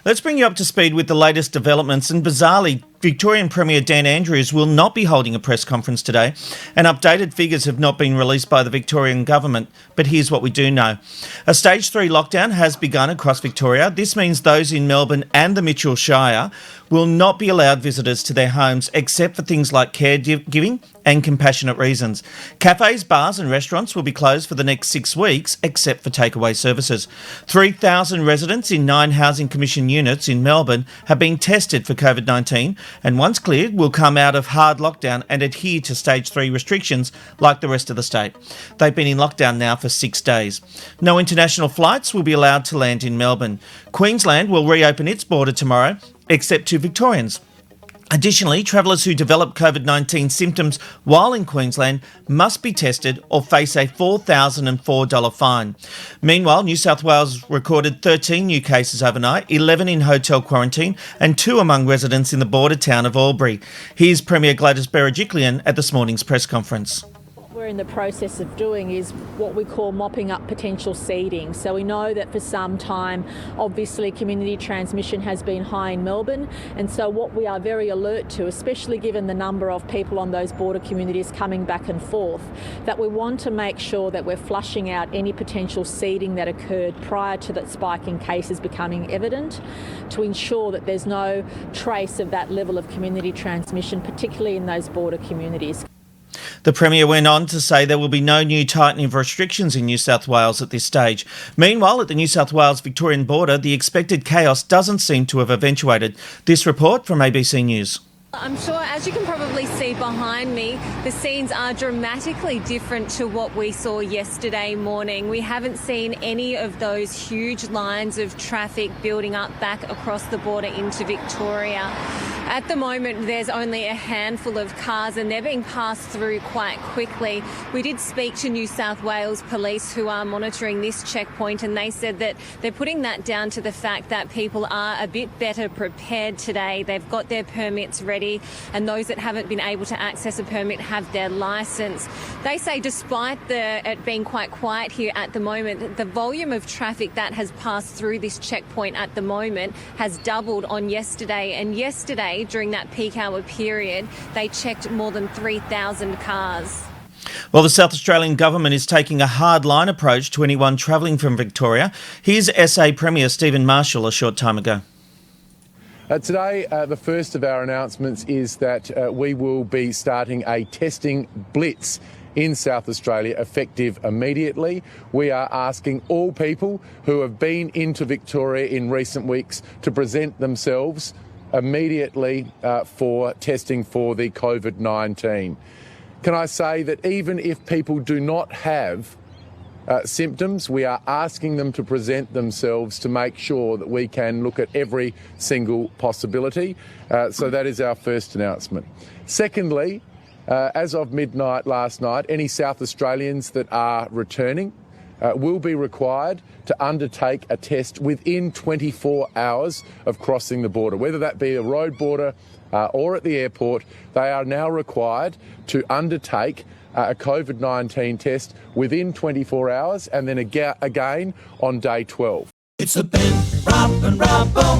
Let's bring you up to speed with the latest developments, and bizarrely, Victorian Premier Dan Andrews will not be holding a press conference today, and updated figures have not been released by the Victorian government. But here's what we do know. A Stage 3 lockdown has begun across Victoria. This means those in Melbourne and the Mitchell Shire will not be allowed visitors to their homes except for things like caregiving and compassionate reasons. Cafes, bars and restaurants will be closed for the next 6 weeks except for takeaway services. 3,000 residents in 9 Housing Commission units in Melbourne have been tested for COVID-19 and once cleared will come out of hard lockdown and adhere to Stage 3 restrictions like the rest of the state. They've been in lockdown now for 6 days. No international flights will be allowed to land in Melbourne. Queensland will reopen its border tomorrow, except to Victorians. Additionally, travellers who develop COVID-19 symptoms while in Queensland must be tested or face a $4,004 fine. Meanwhile, New South Wales recorded 13 new cases overnight, 11 in hotel quarantine and 2 among residents in the border town of Albury. Here's Premier Gladys Berejiklian at this morning's press conference. We're in the process of doing is what we call mopping up potential seeding. So we know that for some time, obviously community transmission has been high in Melbourne. And so what we are very alert to, especially given the number of people on those border communities coming back and forth, that we want to make sure that we're flushing out any potential seeding that occurred prior to that spike in cases becoming evident, to ensure that there's no trace of that level of community transmission, particularly in those border communities. The Premier went on to say there will be no new tightening of restrictions in New South Wales at this stage. Meanwhile, at the New South Wales-Victorian border, the expected chaos doesn't seem to have eventuated. This report from ABC News. I'm sure, as you can probably see behind me, the scenes are dramatically different to what we saw yesterday morning. We haven't seen any of those huge lines of traffic building up back across the border into Victoria. At the moment, there's only a handful of cars and they're being passed through quite quickly. We did speak to New South Wales Police who are monitoring this checkpoint, and they said that they're putting that down to the fact that people are a bit better prepared today. They've got their permits ready, and those that haven't been able to access a permit have their licence. They say despite it being quite quiet here at the moment, the volume of traffic that has passed through this checkpoint at the moment has doubled on yesterday. And yesterday, during that peak hour period, they checked more than 3,000 cars. Well, the South Australian government is taking a hard-line approach to anyone travelling from Victoria. Here's SA Premier Stephen Marshall a short time ago. Today, the first of our announcements is that we will be starting a testing blitz in South Australia effective immediately. We are asking all people who have been into Victoria in recent weeks to present themselves immediately for testing for the COVID-19. Can I say that even if people do not have symptoms, we are asking them to present themselves to make sure that we can look at every single possibility. So that is our first announcement. Secondly, as of midnight last night, any South Australians that are returning will be required to undertake a test within 24 hours of crossing the border, whether that be a road border or at the airport. They are now required to undertake a COVID-19 test within 24 hours and then again on day 12. It's the Ben, Rob and Robbo